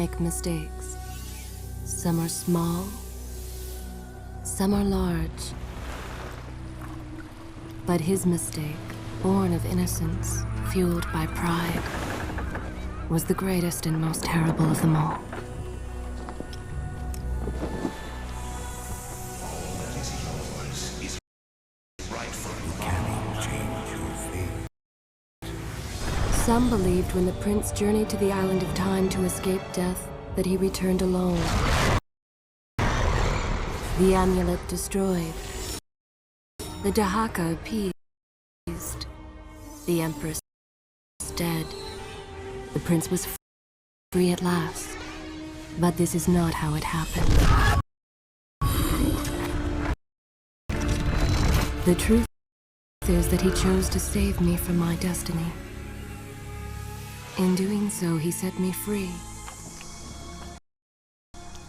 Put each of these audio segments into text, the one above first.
make mistakes. Some are small, some are large. But his mistake, born of innocence, fueled by pride, was the greatest and most terrible of them all. Some believed when the prince journeyed to the island of time to escape death that he returned alone. The amulet destroyed. The Dahaka appeased. The Empress dead. The prince was free at last. But this is not how it happened. The truth is that he chose to save me from my destiny. In doing so, he set me free.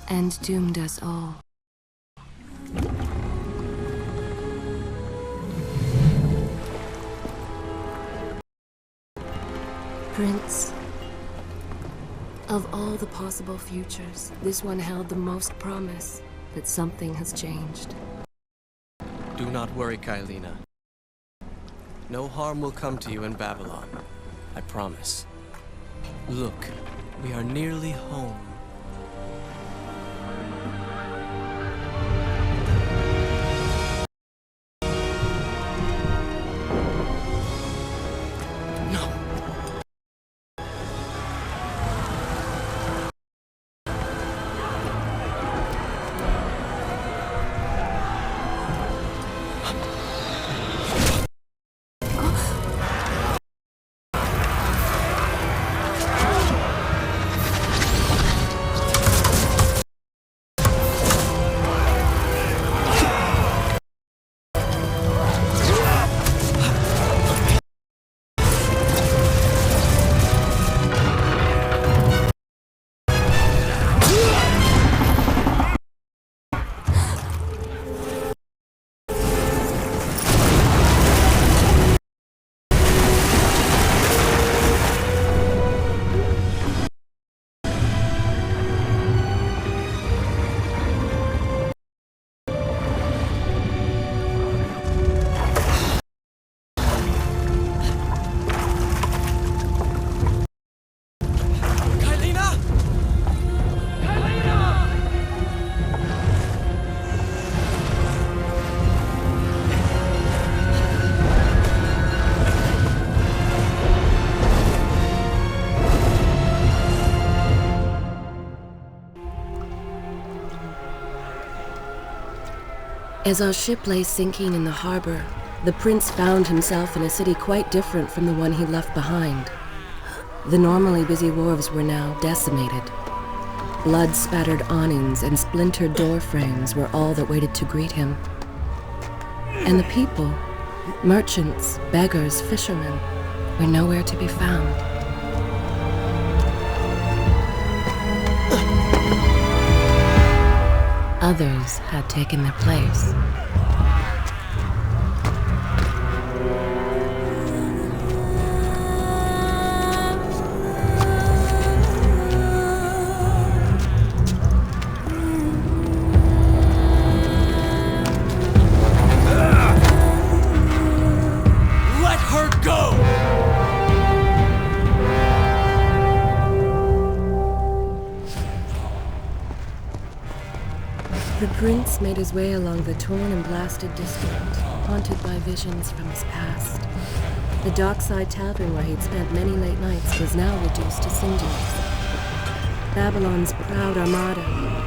And doomed us all. Prince, of all the possible futures, this one held the most promise that something has changed. Do not worry, Kailina. No harm will come to you in Babylon. I promise. Look, we are nearly home. As our ship lay sinking in the harbor, the prince found himself in a city quite different from the one he left behind. The normally busy wharves were now decimated. Blood-spattered awnings and splintered door frames were all that waited to greet him. And the people, merchants, beggars, fishermen, were nowhere to be found. Others had taken their place. Let her go! The prince made his way along the torn and blasted district, haunted by visions from his past. The dockside tavern where he'd spent many late nights was now reduced to cinders. Babylon's proud armada,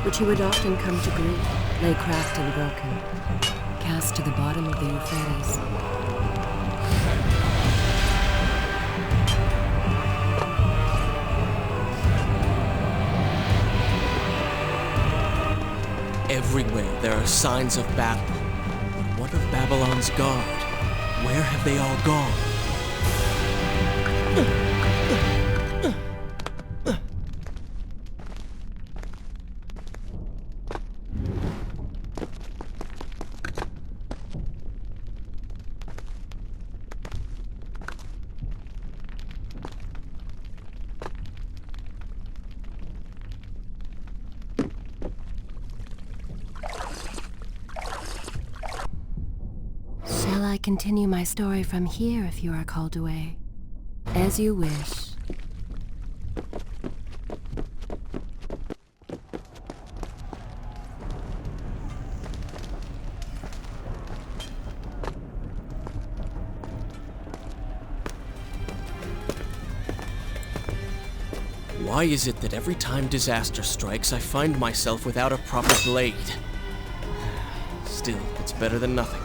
which he would often come to greet, lay cracked and broken, cast to the bottom of the Euphrates. Everywhere there are signs of battle. But what of Babylon's guard? Where have they all gone? Shall I continue my story from here if you are called away? As you wish. Why is it that every time disaster strikes, I find myself without a proper blade? Still, it's better than nothing.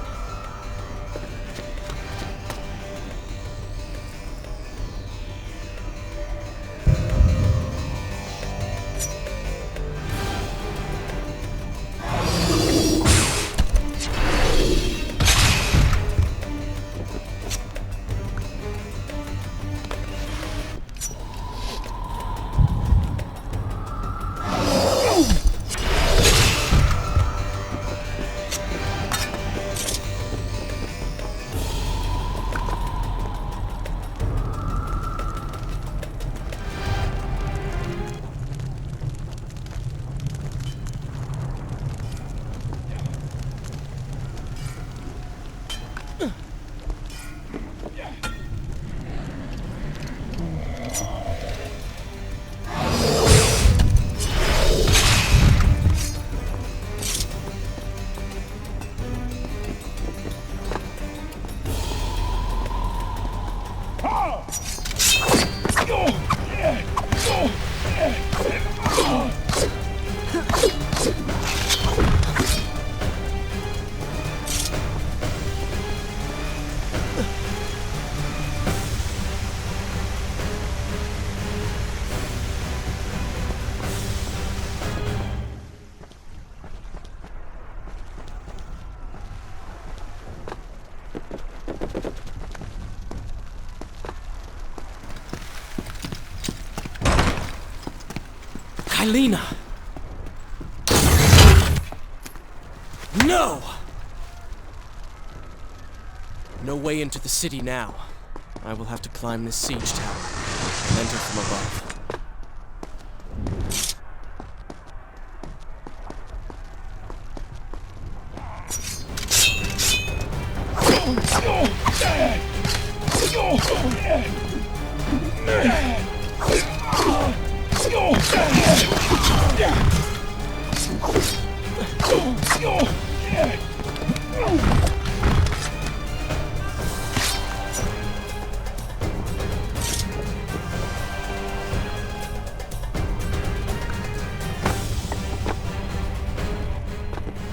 Kylina! No! No way into the city now. I will have to climb this siege tower and enter from above.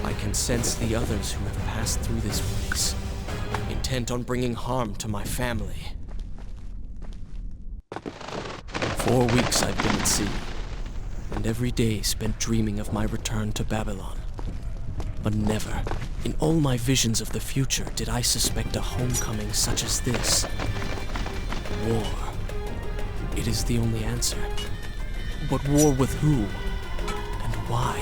I can sense the others who have passed through this place, intent on bringing harm to my family. 4 weeks I've been at sea, and every day spent dreaming of my return to Babylon. But never, in all my visions of the future, did I suspect a homecoming such as this. War. It is the only answer. But war with who? And why?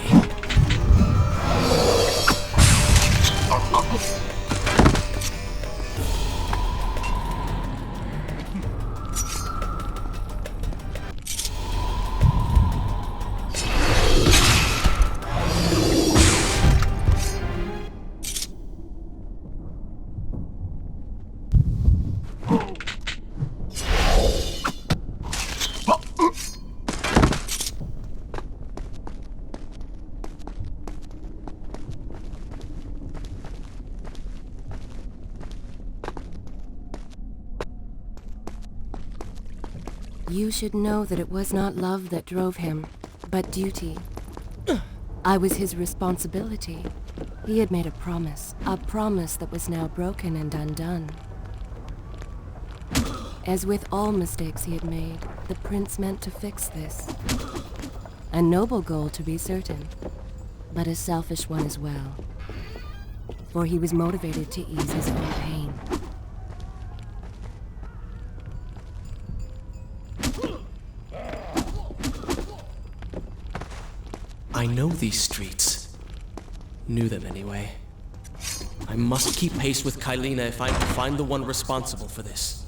You should know that it was not love that drove him, but duty. I was his responsibility. He had made a promise that was now broken and undone. As with all mistakes he had made, the prince meant to fix this. A noble goal, to be certain, but a selfish one as well. For he was motivated to ease his own pain. I know these streets. Knew them anyway. I must keep pace with Kylina if I'm to find the one responsible for this.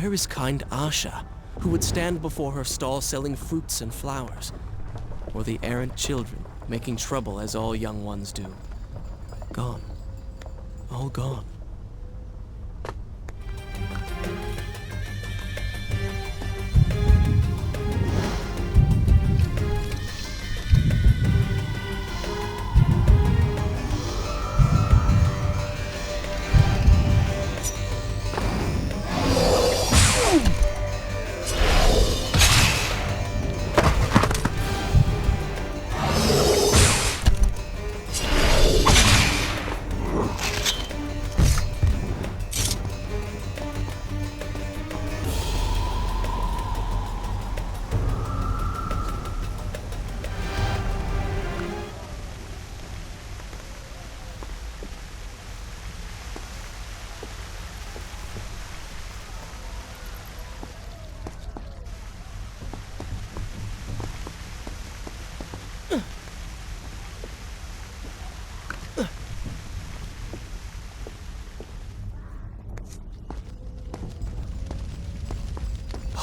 Where is kind Asha, who would stand before her stall selling fruits and flowers? Or the errant children, making trouble as all young ones do? Gone. All gone.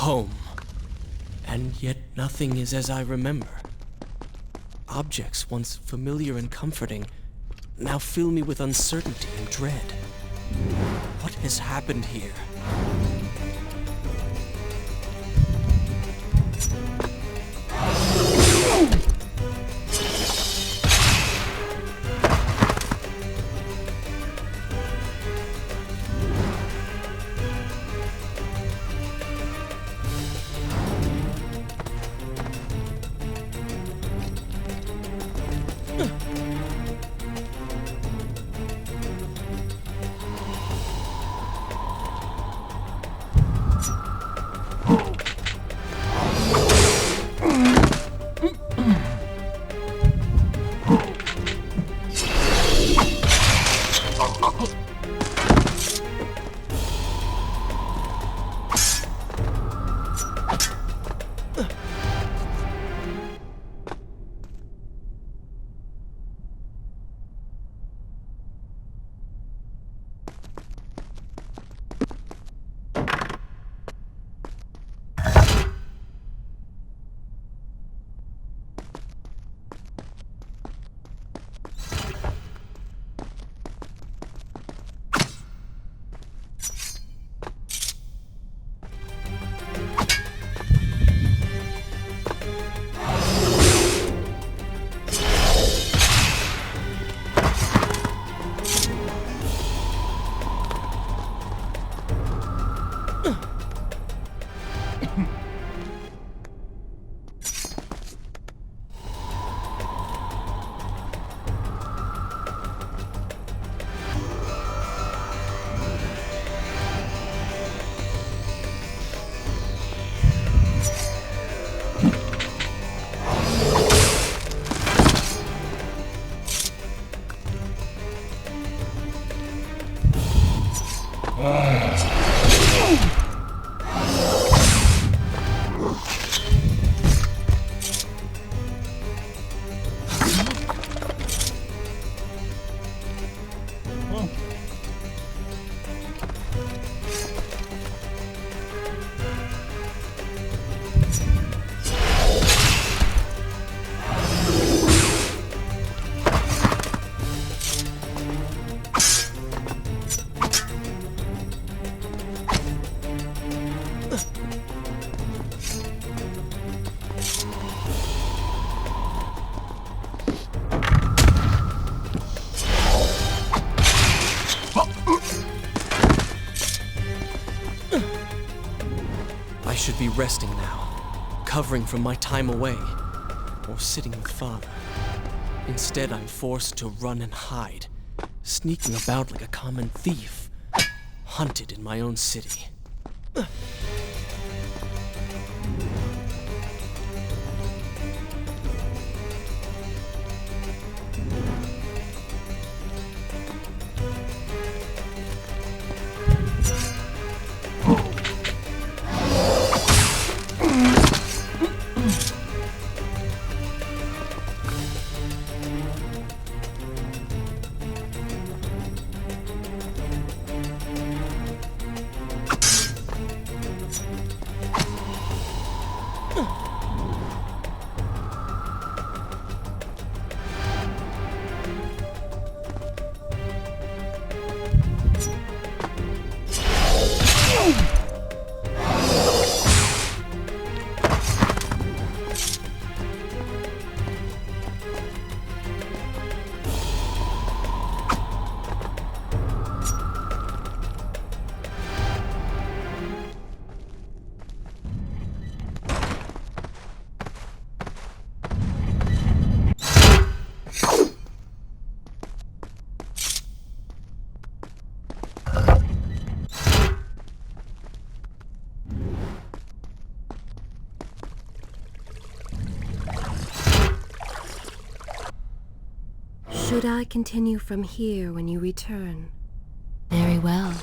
Home. And yet nothing is as I remember. Objects once familiar and comforting now fill me with uncertainty and dread. What has happened here? should be resting now, covering from my time away, or sitting with Father. Instead, I'm forced to run and hide, sneaking about like a common thief, hunted in my own city. Should I continue from here when you return? Very well.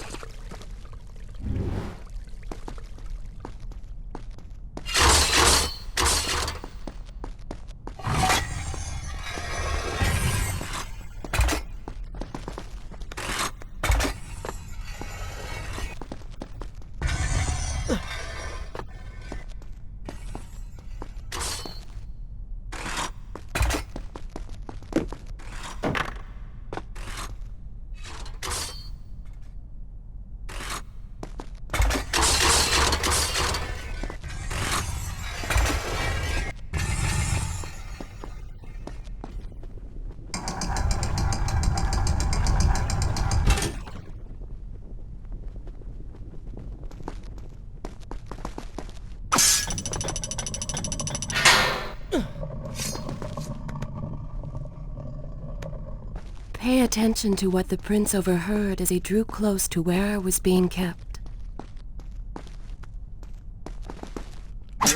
Pay attention to what the prince overheard as he drew close to where I was being kept.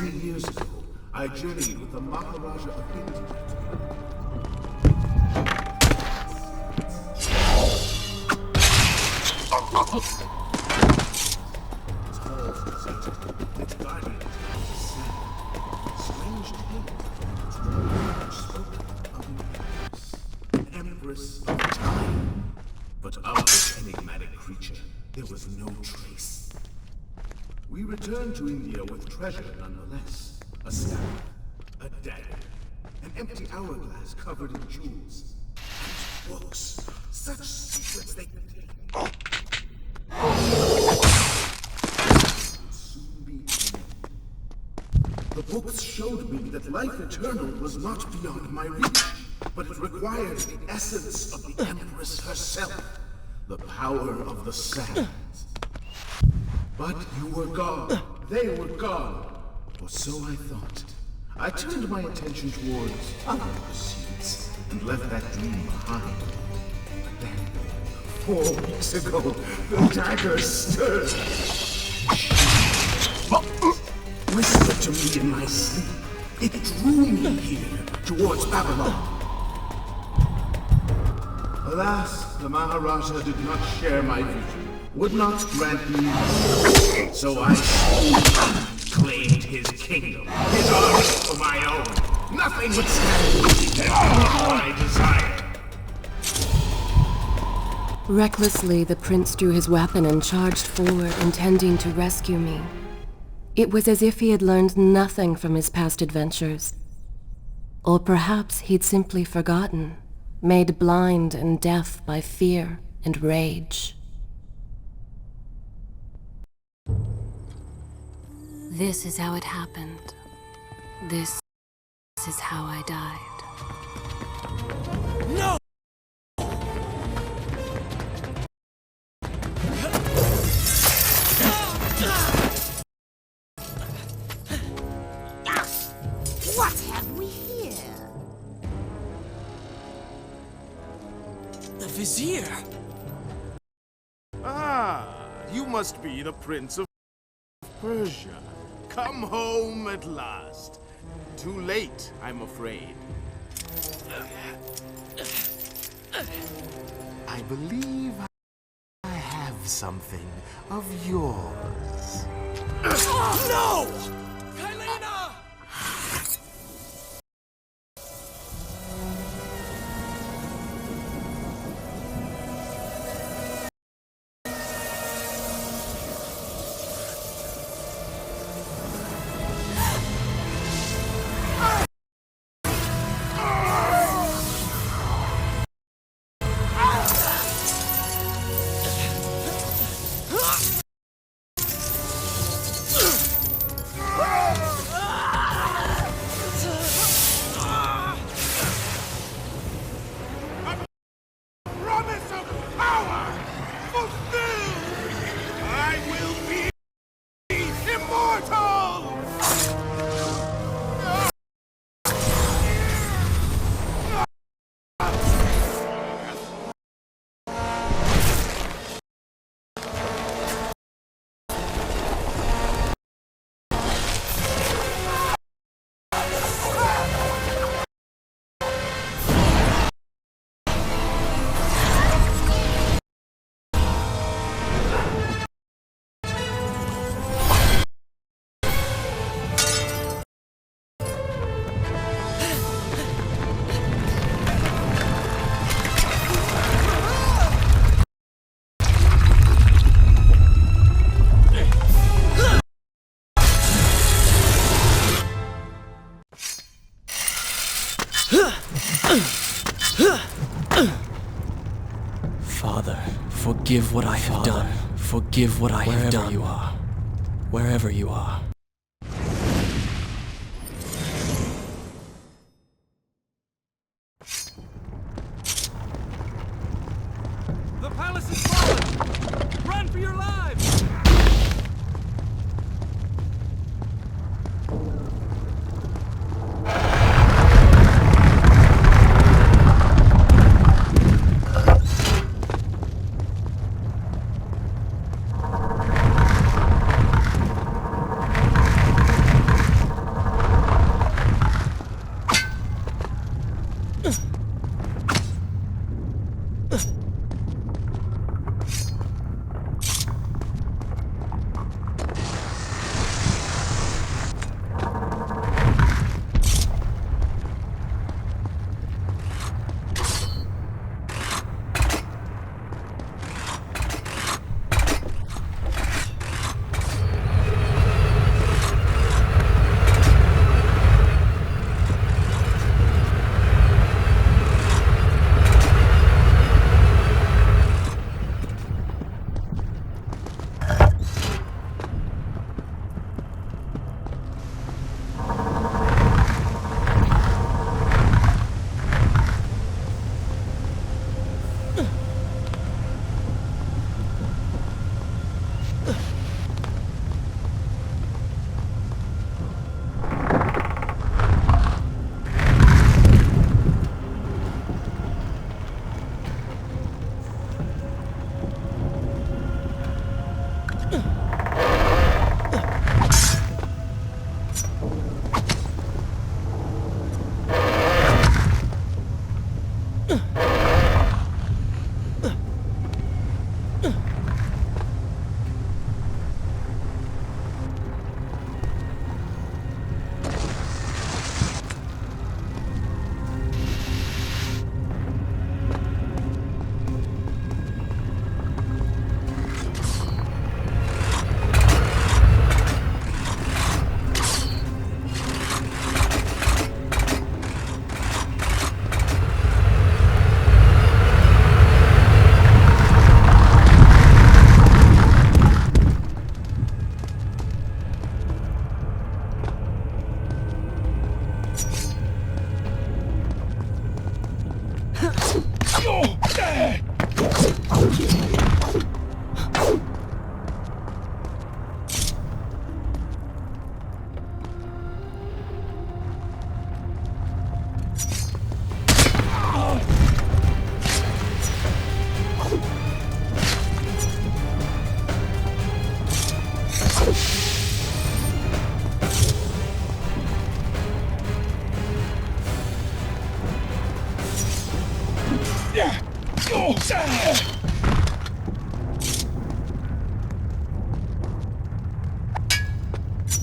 Many years ago, I journeyed with the Maharaja of India. Its halls deserted, its guardians sad. Strange tales spoken of an empress of time. But of this enigmatic creature, there was no trace. We returned to India with treasure nonetheless. A staff, a dagger, an empty hourglass covered in jewels, and books. Such secrets they contained. Would soon be ended. The books showed me that life eternal was not beyond my reach, but it required the essence of the Empress herself, the power of the sands. But you were gone. They were gone. Or so I thought. I turned my attention towards other pursuits and left that dream behind. Then, 4 weeks ago, the dagger stirred. Whispered to me in my sleep. It drew me here, towards Babylon. Alas, the Maharaja did not share my vision, would not grant me mercy. So I claimed his kingdom, his army for my own. Nothing would stand me, what I desire. Recklessly, the prince drew his weapon and charged forward, intending to rescue me. It was as if he had learned nothing from his past adventures. Or perhaps he'd simply forgotten, made blind and deaf by fear and rage. This is how it happened. This is how I died. No! The Vizier! Ah, you must be the Prince of Persia. Come home at last. Too late, I'm afraid. I believe I have something of yours. No! Kylena! Promise of power fulfilled! I will be immortal! Father, forgive what I have done. Forgive what I have done. You are. Wherever you are. The palace is fallen! Run for your lives!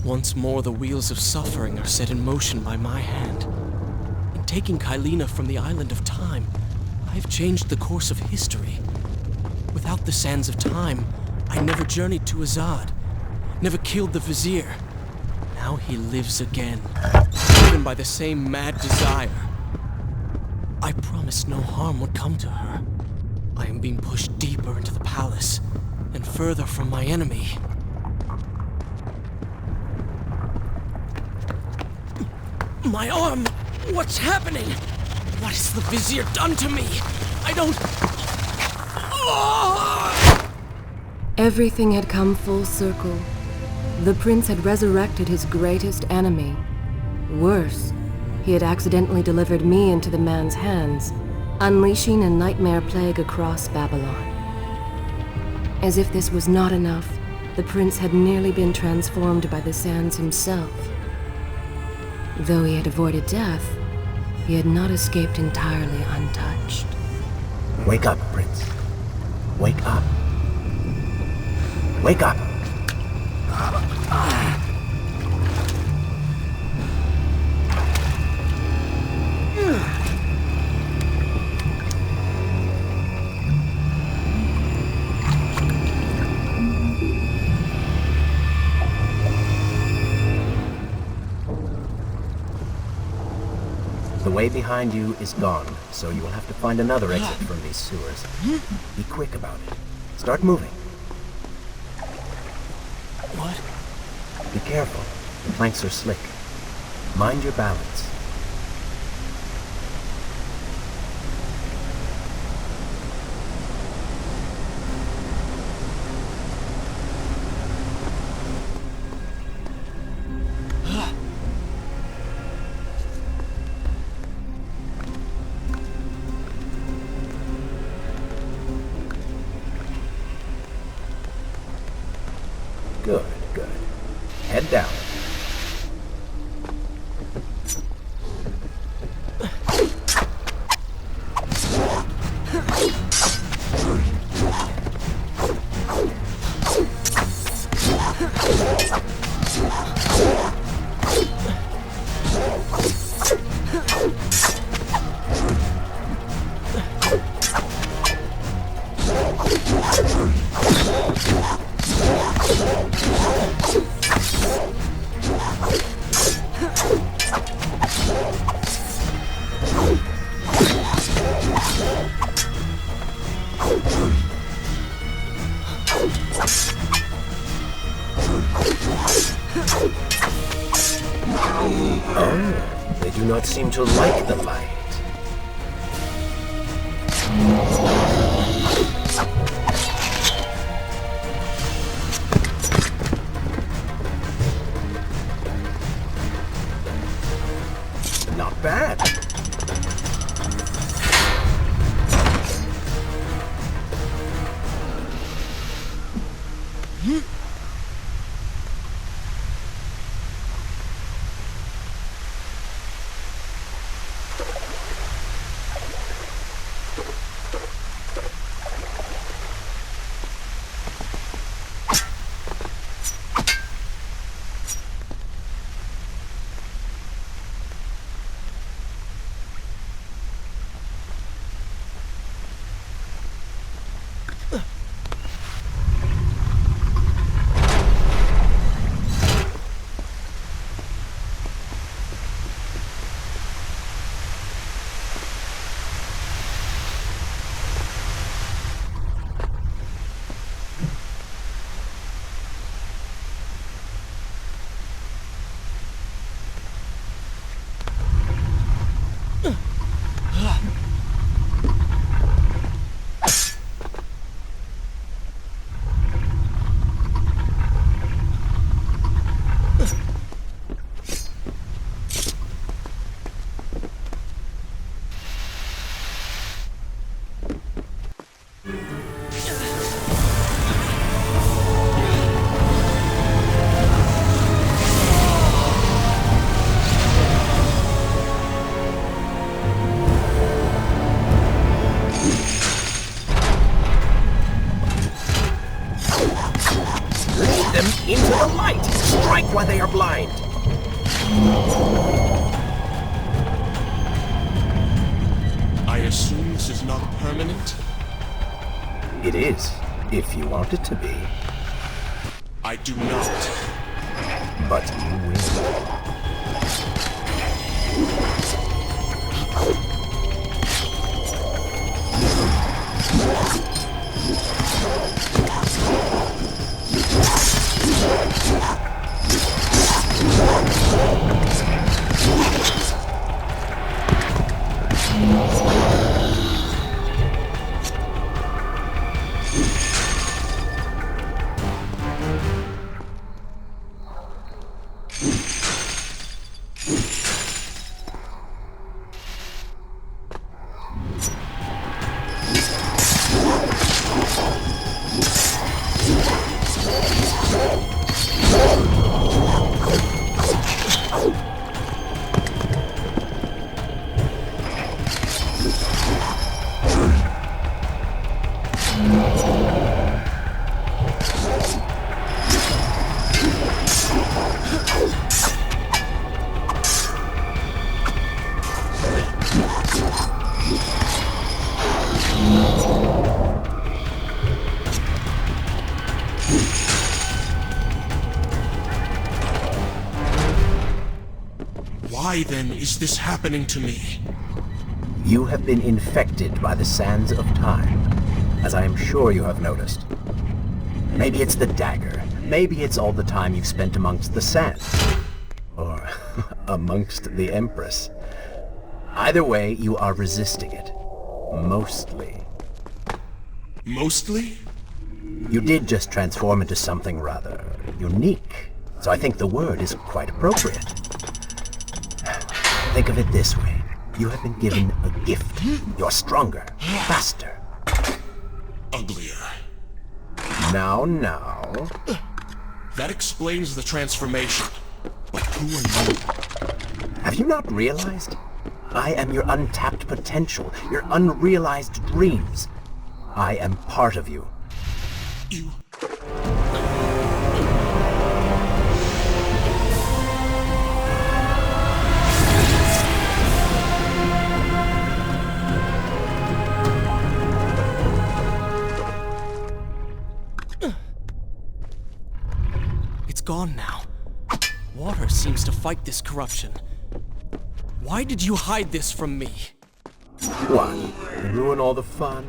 Once more, the wheels of suffering are set in motion by my hand. In taking Kylina from the island of time, I have changed the course of history. Without the sands of time, I never journeyed to Azad, never killed the Vizier. Now he lives again, driven by the same mad desire. I promised no harm would come to her. I am being pushed deeper into the palace, and further from my enemy. My arm! What's happening? What has the Vizier done to me? I don't... Everything had come full circle. The prince had resurrected his greatest enemy. Worse, he had accidentally delivered me into the man's hands, unleashing a nightmare plague across Babylon. As if this was not enough, the prince had nearly been transformed by the sands himself. Though he had avoided death, he had not escaped entirely untouched. Wake up, Prince. Wake up. Wake up! The way behind you is gone, so you will have to find another exit from these sewers. Be quick about it. Start moving. What? Be careful. The planks are slick. Mind your balance. Good, good. Head down. Oh, they do not seem to like the light. Not bad. assume this is not permanent? It is, if you want it to be. I do not. But you will. Why then is this happening to me? You have been infected by the sands of time, as I am sure you have noticed. Maybe it's the dagger. Maybe it's all the time you've spent amongst the sands. Or amongst the Empress. Either way, you are resisting it. Mostly. Mostly? You did just transform into something rather unique, so I think the word is quite appropriate. Think of it this way. You have been given a gift. You're stronger, faster. Uglier. Now. That explains the transformation. But who are you? Have you not realized? I am your untapped potential, your unrealized dreams. I am part of you. You... It's gone now. Water seems to fight this corruption. Why did you hide this from me? What? Ruin all the fun?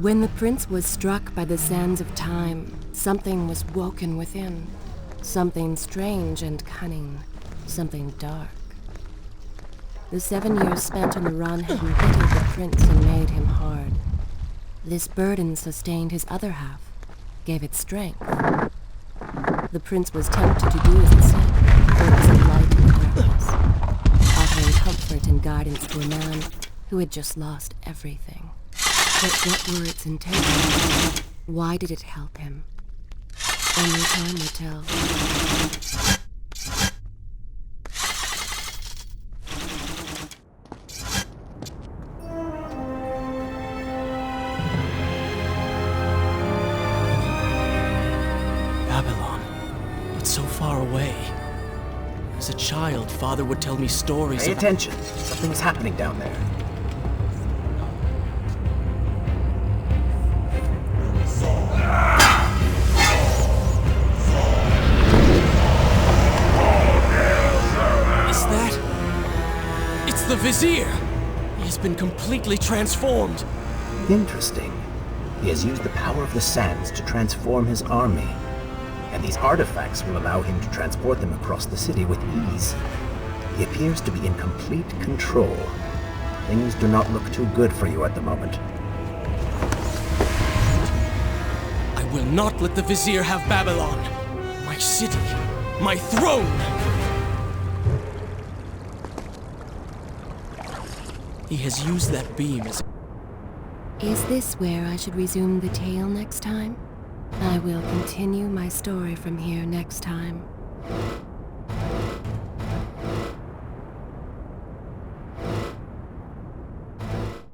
When the prince was struck by the sands of time, something was woken within. Something strange and cunning. Something dark. The 7 years spent on the run had embittered the prince and made him hard. This burden sustained his other half, gave it strength. The prince was tempted to do as it said, for it was a light in the darkness, offering comfort and guidance to a man who had just lost everything. But what were its intentions? Why did it help him? Only time will tell. Babylon, but so far away. As a child, Father would tell me stories Pay about... attention. Something's happening down there. Vizier! He has been completely transformed. Interesting. He has used the power of the sands to transform his army. And these artifacts will allow him to transport them across the city with ease. He appears to be in complete control. Things do not look too good for you at the moment. I will not let the Vizier have Babylon. My city. My throne! He has used that beam as... Is this where I should resume the tale next time? I will continue my story from here next time.